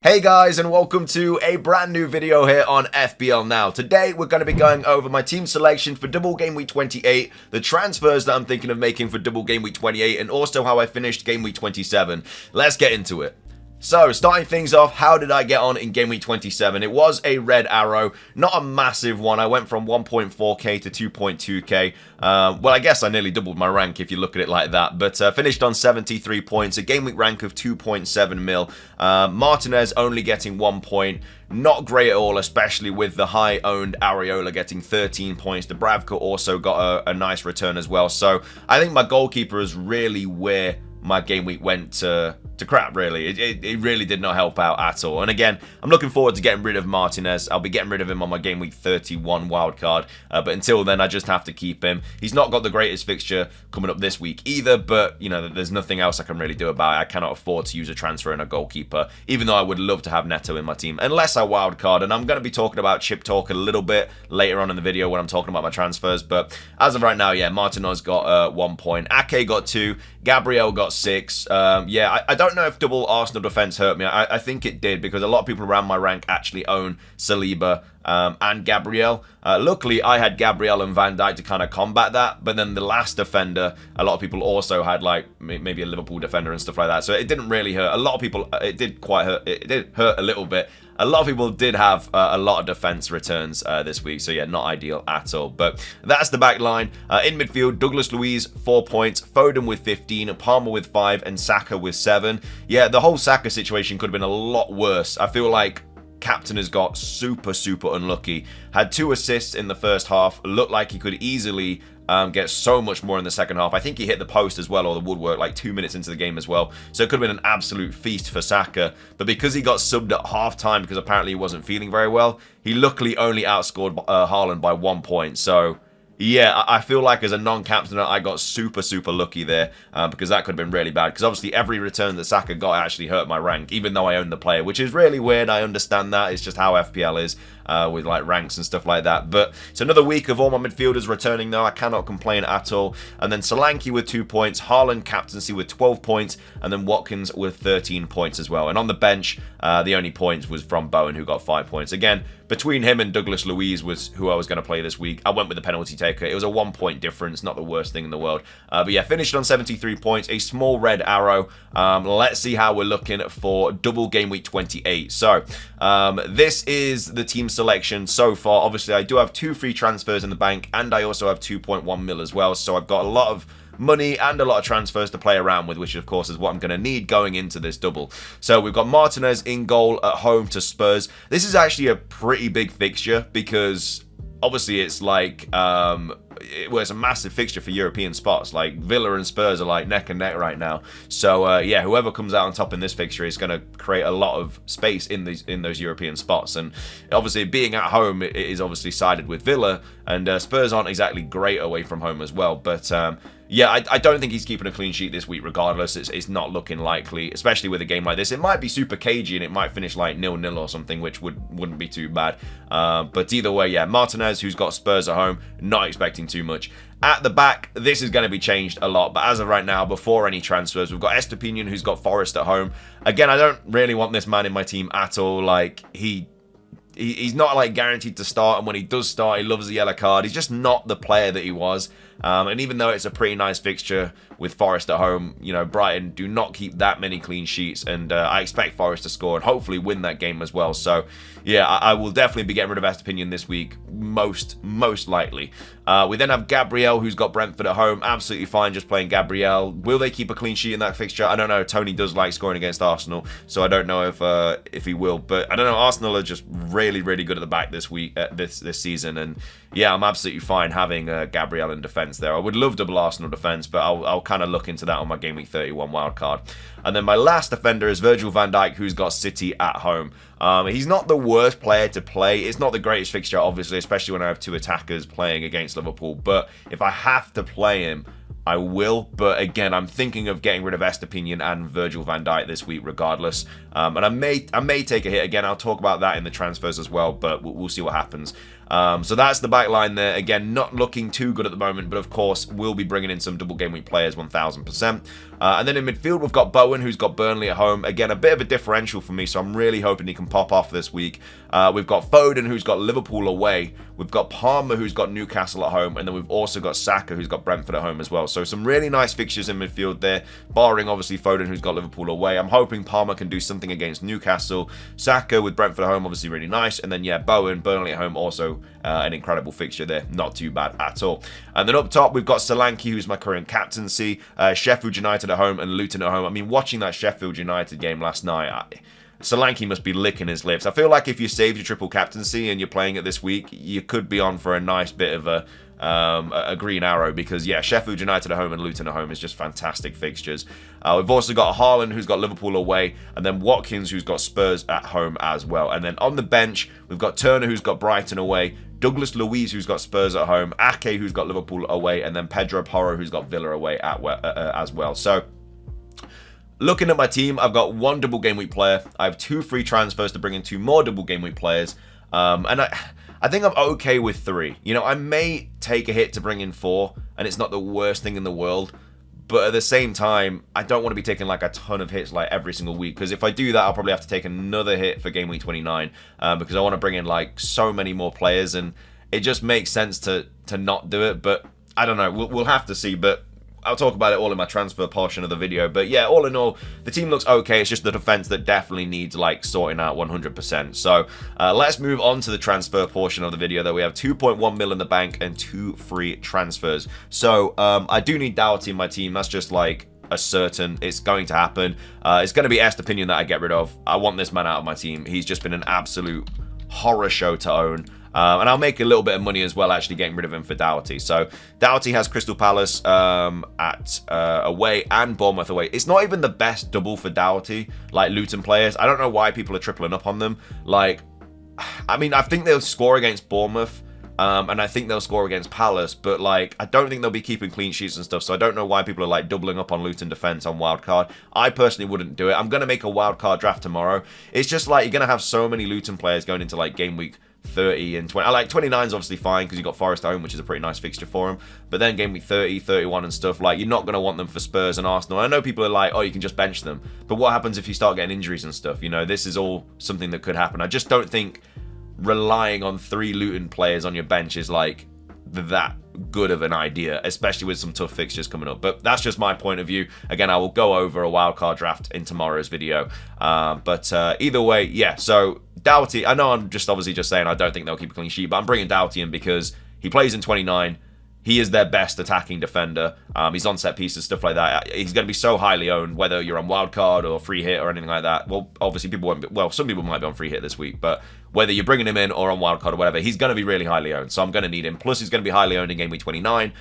Hey guys, and welcome to a brand new video here on FPL Now. Today we're going to be going over my team selection for Double Game Week 28, the transfers that I'm thinking of making for Double Game Week 28, and also how I finished Game Week 27. Let's get into it. So, starting things off, how did I get on in Game Week 27? It was a red arrow, not a massive one. I went from 1.4k to 2.2k. Well, I guess I nearly doubled my rank if you look at it like that. But finished on 73 points, a Game Week rank of 2.7 mil. Martinez only getting 1 point. Not great at all, especially with the high-owned Areola getting 13 points. Dubravka also got a nice return as well. So, I think my goalkeeper is really where my game week went to crap, really. It really did not help out at all. And again, I'm looking forward to getting rid of Martinez. I'll be getting rid of him on my game week 31 wildcard. But until then, I just have to keep him. He's not got the greatest fixture coming up this week either, but, you know, there's nothing else I can really do about it. I cannot afford to use a transfer and a goalkeeper, even though I would love to have Neto in my team, unless I wildcard. And I'm going to be talking about chip talk a little bit later on in the video when I'm talking about my transfers. But as of right now, yeah, Martinez got 1 point. Ake got 2. Gabriel got 6. Yeah, I don't know if double Arsenal defense hurt me. I think it did, because a lot of people around my rank actually own Saliba and Gabriel. Luckily, I had Gabriel and Van Dijk to kind of combat that, but then the last defender, a lot of people also had, like, maybe a Liverpool defender and stuff like that, so it didn't really hurt. A lot of people, it did quite hurt. It did hurt a little bit. A lot of people did have a lot of defense returns this week, so yeah, not ideal at all. But that's the back line. In midfield, Douglas Luiz, 4 points, Foden with 15, Palmer with 5, and Saka with 7. Yeah, the whole Saka situation could have been a lot worse. I feel like captain has got super unlucky. Had 2 assists in the first half. Looked like he could easily get so much more in the second half. I think he hit the post as well, or the woodwork, like 2 minutes into the game as well. So it could have been an absolute feast for Saka. But because he got subbed at half-time, because apparently he wasn't feeling very well, he luckily only outscored Haaland by 1 point. So yeah, I feel like as a non-captain, I got super lucky there, because that could have been really bad. Because obviously every return that Saka got actually hurt my rank, even though I owned the player, which is really weird. I understand that. It's just how FPL is with like ranks and stuff like that. But it's another week of all my midfielders returning though. I cannot complain at all. And then Solanke with 2 points, Haaland captaincy with 12 points, and then Watkins with 13 points as well. And on the bench, the only points was from Bowen, who got 5 points. Again, between him and Douglas Luiz was who I was going to play this week. I went with the penalty taker. It was a 1 point difference, not the worst thing in the world. But yeah, finished on 73 points, a small red arrow. Let's see how we're looking for Double Game Week 28. So, this is the team selection so far. Obviously, I do have 2 free transfers in the bank, and I also have 2.1 mil as well. So I've got a lot of money and a lot of transfers to play around with, which of course is what I'm going to need going into this double. So we've got Martinez in goal at home to Spurs. This is actually a pretty big fixture, because obviously it's like it's a massive fixture for European spots. Like Villa and Spurs are like neck and neck right now. So yeah, whoever comes out on top in this fixture is going to create a lot of space in those European spots. And obviously being at home, it is obviously sided with Villa, and Spurs aren't exactly great away from home as well. But yeah, I don't think he's keeping a clean sheet this week regardless. It's not looking likely, especially with a game like this. It might be super cagey and it might finish like 0-0 or something, which wouldn't be too bad. But either way, yeah, Martinez, who's got Spurs at home, not expecting too much. At the back, this is going to be changed a lot. But as of right now, before any transfers, we've got Estepinian, who's got Forest at home. Again, I don't really want this man in my team at all. Like, he's not like guaranteed to start, and when he does start, he loves the yellow card. He's just not the player that he was. And even though it's a pretty nice fixture with Forest at home, you know, Brighton do not keep that many clean sheets, and I expect Forest to score and hopefully win that game as well. So yeah, I will definitely be getting rid of Estepinian this week, most likely. We then have Gabriel, who's got Brentford at home. Absolutely fine just playing Gabriel. Will they keep a clean sheet in that fixture? I don't know. Tony does like scoring against Arsenal, so I don't know if he will. But I don't know. Arsenal are just really good at the back this week, this season, and yeah, I'm absolutely fine having Gabriel in defence there. I would love double Arsenal defence, but I'll kind of look into that on my Game Week 31 wildcard. And then my last defender is Virgil van Dijk, who's got City at home. He's not the worst player to play. It's not the greatest fixture, obviously, especially when I have 2 attackers playing against Liverpool. But if I have to play him, I will. But again, I'm thinking of getting rid of Estepinian and Virgil van Dijk this week regardless. And I may take a hit. Again, I'll talk about that in the transfers as well, but we'll see what happens. So that's the back line there. Again, not looking too good at the moment, but of course, we'll be bringing in some double game week players 1000%. And then in midfield, we've got Bowen, who's got Burnley at home. Again, a bit of a differential for me, so I'm really hoping he can pop off this week. We've got Foden, who's got Liverpool away. We've got Palmer, who's got Newcastle at home. And then we've also got Saka, who's got Brentford at home as well. So some really nice fixtures in midfield there, barring obviously Foden, who's got Liverpool away. I'm hoping Palmer can do something against Newcastle. Saka with Brentford at home, obviously really nice. And then, yeah, Bowen, Burnley at home, also an incredible fixture there. Not too bad at all. And then up top, we've got Solanke, who's my current captaincy. Sheffield United at home and Luton at home. I mean, watching that Sheffield United game last night, Solanke must be licking his lips. I feel like if you saved your triple captaincy and you're playing it this week, you could be on for a nice bit of a green arrow, because yeah, Sheffield United at home and Luton at home is just fantastic fixtures. We've also got Haaland, who's got Liverpool away, and then Watkins, who's got Spurs at home as well. And then on the bench, we've got Turner, who's got Brighton away, Douglas Luiz, who's got Spurs at home, Ake, who's got Liverpool away, and then Pedro Porro, who's got Villa away as well. So looking at my team, I've got 1 double game week player. I have 2 free transfers to bring in 2 more double game week players. And I think I'm okay with 3. You know, I may take a hit to bring in 4, and it's not the worst thing in the world. But at the same time, I don't want to be taking like a ton of hits like every single week, because if I do that, I'll probably have to take another hit for game week 29, because I want to bring in like so many more players, and it just makes sense to not do it. But I don't know, we'll have to see. But I'll talk about it all in my transfer portion of the video. But yeah, all in all, the team looks okay. It's just the defense that definitely needs like sorting out 100%. So let's move on to the transfer portion of the video. Though we have 2.1 mil in the bank and 2 free transfers. So I do need Doughty in my team. That's just like a certain, it's going to happen. It's going to be Est opinion that I get rid of. I want this man out of my team. He's just been an absolute horror show to own. And I'll make a little bit of money as well, actually getting rid of him for Doughty. So Doughty has Crystal Palace at away and Bournemouth away. It's not even the best double for Doughty, like Luton players. I don't know why people are tripling up on them. Like, I mean, I think they'll score against Bournemouth. And I think they'll score against Palace, but like, I don't think they'll be keeping clean sheets and stuff, so I don't know why people are like doubling up on Luton defense on wildcard. I personally wouldn't do it. I'm going to make a wildcard draft tomorrow. It's just like, you're going to have so many Luton players going into like game week 30 and 20. I like 29 is obviously fine because you got Forest at home, which is a pretty nice fixture for them. But then game week 30, 31 and stuff, like, you're not going to want them for Spurs and Arsenal. I know people are like, oh, you can just bench them. But what happens if you start getting injuries and stuff? You know, this is all something that could happen. I just don't think relying on 3 Luton players on your bench is like that good of an idea, especially with some tough fixtures coming up. But that's just my point of view. Again, I will go over a wildcard draft in tomorrow's video. But either way, yeah, so Doughty, I know I'm just obviously just saying I don't think they'll keep a clean sheet, but I'm bringing Doughty in because he plays in 29. He is their best attacking defender. He's on set pieces, stuff like that. He's going to be so highly owned, whether you're on wildcard or free hit or anything like that. Well, obviously people won't be, well, some people might be on free hit this week, but whether you're bringing him in or on wildcard or whatever, he's going to be really highly owned. So I'm going to need him. Plus, he's going to be highly owned in game week 29,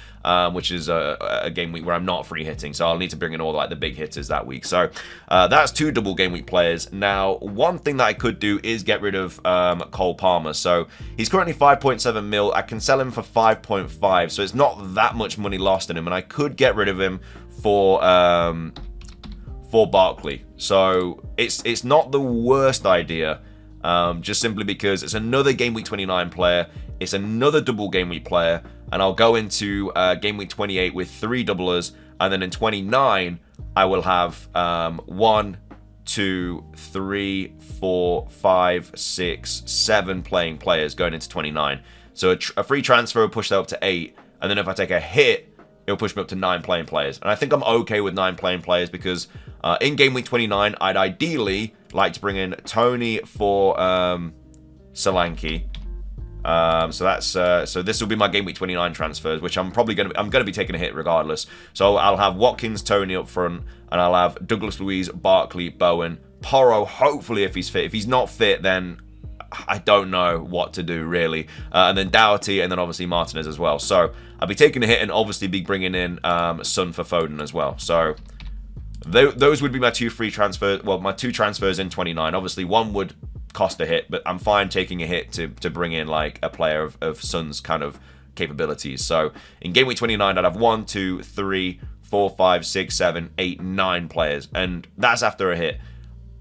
which is a game week where I'm not free hitting. So I'll need to bring in all like the big hitters that week. So that's 2 double game week players. Now, one thing that I could do is get rid of Cole Palmer. So he's currently 5.7 mil. I can sell him for 5.5. So it's not that much money lost in him. And I could get rid of him for Barkley. So it's not the worst idea. Just simply because it's another game week 29 player, it's another double game week player, and I'll go into game week 28 with 3 doublers, and then in 29 I will have 1, 2, 3, 4, 5, 6, 7 playing players going into 29. So a free transfer will push that up to 8, and then if I take a hit, it'll push me up to 9 playing players. And I think I'm okay with 9 playing players because in game week 29, I'd ideally like to bring in Tony for Solanke. So this will be my game week 29 transfers, which I'm gonna be taking a hit regardless. So I'll have Watkins, Tony up front, and I'll have Douglas Luiz, Barkley, Bowen, Porro. Hopefully, if he's fit. If he's not fit, then I don't know what to do really. And then Doughty, and then obviously Martinez as well. So I'll be taking a hit and obviously be bringing in Son for Foden as well. So those would be my 2 free transfers. Well, my 2 transfers in 29. Obviously, one would cost a hit, but I'm fine taking a hit to bring in like a player of Son's kind of capabilities. So in game week 29, I'd have 1, 2, 3, 4, 5, 6, 7, 8, 9 players, and that's after a hit.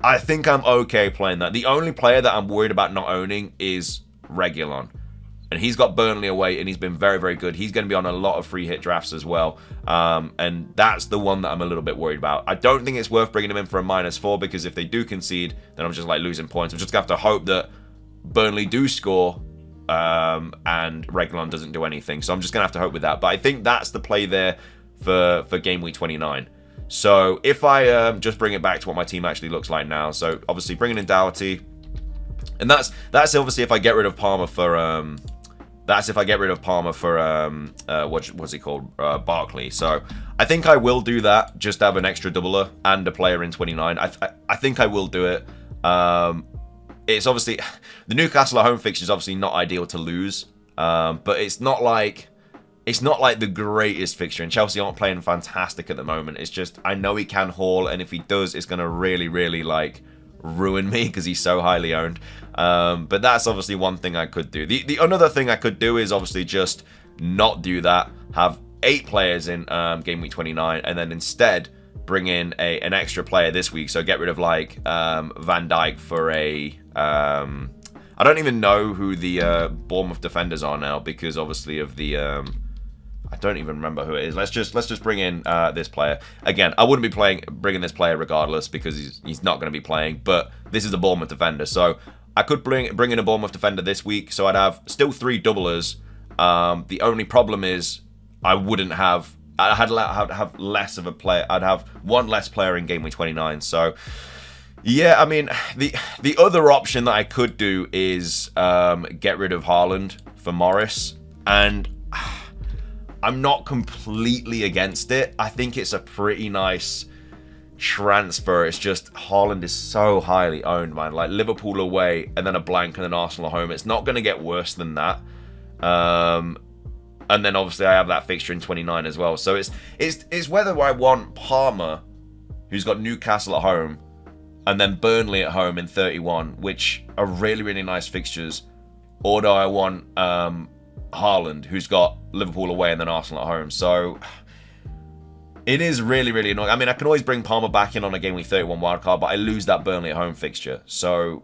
I think I'm okay playing that. The only player that I'm worried about not owning is Reguilon. And he's got Burnley away, and he's been very, very good. He's going to be on a lot of free hit drafts as well. And that's the one that I'm a little bit worried about. I don't think it's worth bringing him in for a -4, because if they do concede, then I'm just like losing points. I'm just going to have to hope that Burnley do score and Reguilon doesn't do anything. So I'm just going to have to hope with that. But I think that's the play there for game week 29. So if I just bring it back to what my team actually looks like now. So obviously bringing in Doherty. And that's obviously if I get rid of Palmer for... That's if I get rid of Palmer for, what's he called? Barkley. So I think I will do that. Just have an extra doubler and a player in 29. I think I will do it. It's obviously... The Newcastle at home fixture is obviously not ideal to lose. But it's not like the greatest fixture. And Chelsea aren't playing fantastic at the moment. It's just, I know he can haul. And if he does, it's going to really, really, like... ruin me because he's so highly owned. But that's obviously one thing I could do. The another thing I could do is obviously just not do that, have 8 players in game week 29, and then instead bring in an extra player this week. So get rid of like Van Dijk for a I don't even know who the Bournemouth defenders are now, because obviously of the I don't even remember who it is. Let's just bring in this player. Again, I wouldn't be bringing this player regardless, because he's not going to be playing. But this is a Bournemouth defender, so I could bring in a Bournemouth defender this week. So I'd have still 3 doublers. The only problem is I'd have less of a player. I'd have 1 less player in game week 29. So yeah, I mean the other option that I could do is get rid of Haaland for Morris, and I'm not completely against it. I think it's a pretty nice transfer. It's just Haaland is so highly owned, man. Like Liverpool away and then a blank and then Arsenal at home. It's not going to get worse than that. And then obviously I have that fixture in 29 as well. So it's whether I want Palmer, who's got Newcastle at home, and then Burnley at home in 31, which are really, really nice fixtures, or do I want Haaland, who's got Liverpool away and then Arsenal at home. So it is really, really annoying. I mean, I can always bring Palmer back in on a game week 31 wildcard, but I lose that Burnley at home fixture. So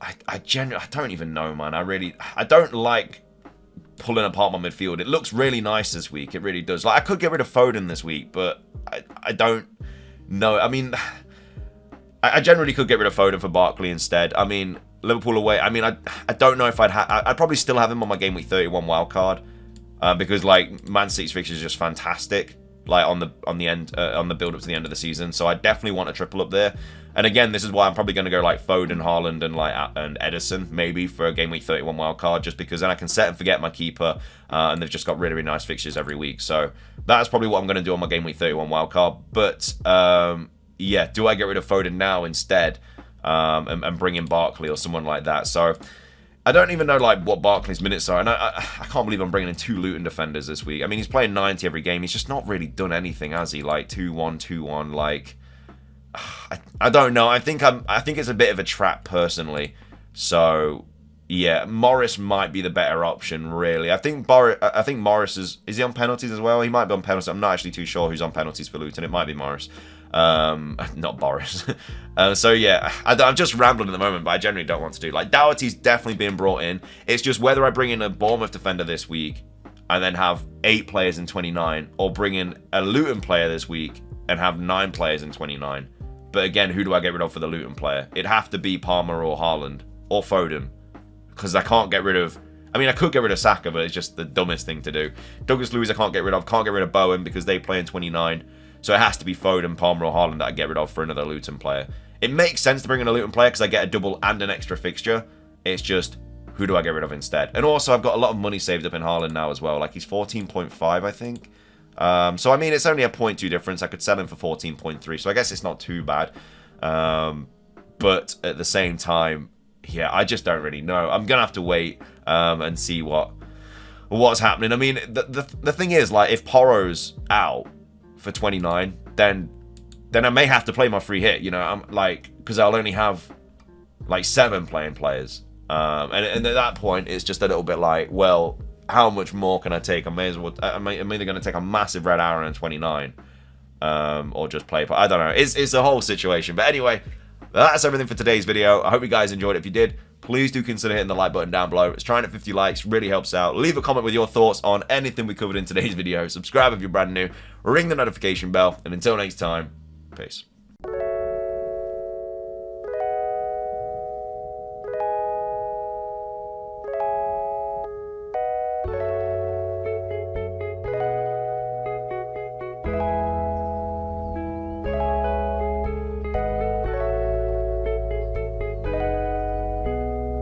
I don't even know, man. I don't like pulling apart my midfield. It looks really nice this week. It really does. Like, I could get rid of Foden this week, but I don't know. I mean, I generally could get rid of Foden for Barkley instead. I mean, Liverpool away. I mean, I don't know if I'd probably still have him on my game week 31 wildcard, because like Man City's fixture is just fantastic. Like on the build up to the end of the season, so I definitely want a triple up there. And again, this is why I'm probably going to go like Foden, Haaland, and Edison maybe for a game week 31 wildcard, just because then I can set and forget my keeper, and they've just got really, really nice fixtures every week. So that's probably what I'm going to do on my game week 31 wildcard. But yeah, do I get rid of Foden now instead? And bring in Barkley or someone like that. So I don't even know like what Barkley's minutes are, and I can't believe I'm bringing in 2 Luton defenders this week. I mean, he's playing 90 every game. He's just not really done anything, has he? Like 2-1, 2-1. Like I don't know. I think it's a bit of a trap personally. So yeah, Morris might be the better option, really. I think Morris is he on penalties as well? He might be on penalties. I'm not actually too sure who's on penalties for Luton. It might be Morris. Not Boris. So yeah, I'm just rambling at the moment, but I generally don't want to do. Like, Doherty's definitely being brought in. It's just whether I bring in a Bournemouth defender this week and then have 8 players in 29, or bring in a Luton player this week and have 9 players in 29. But again, who do I get rid of for the Luton player? It'd have to be Palmer or Haaland or Foden, because I can't get rid of... I mean, I could get rid of Saka, but it's just the dumbest thing to do. Douglas Luiz I can't get rid of. Can't get rid of Bowen because they play in 29. So it has to be Foden, Palmer, or Haaland that I get rid of for another Luton player. It makes sense to bring in a Luton player because I get a double and an extra fixture. It's just, who do I get rid of instead? And also, I've got a lot of money saved up in Haaland now as well. Like, he's 14.5, I think. So, I mean, it's only a 0.2 difference. I could sell him for 14.3. So, I guess it's not too bad. But at the same time, yeah, I just don't really know. I'm going to have to wait and see what's happening. I mean, the thing is, like, if Porro's out for 29, then I may have to play my free hit, you know. I'm like, because I'll only have like 7 playing players, and at that point it's just a little bit like, well, how much more can I take? I'm either going to take a massive red arrow in 29, or just play. I don't know. It's a whole situation. But anyway, that's everything for today's video. I hope you guys enjoyed it. If you did, please do consider hitting the like button down below. It's trying at 50 likes, really helps out. Leave a comment with your thoughts on anything we covered in today's video. Subscribe if you're brand new, ring the notification bell, and until next time, peace.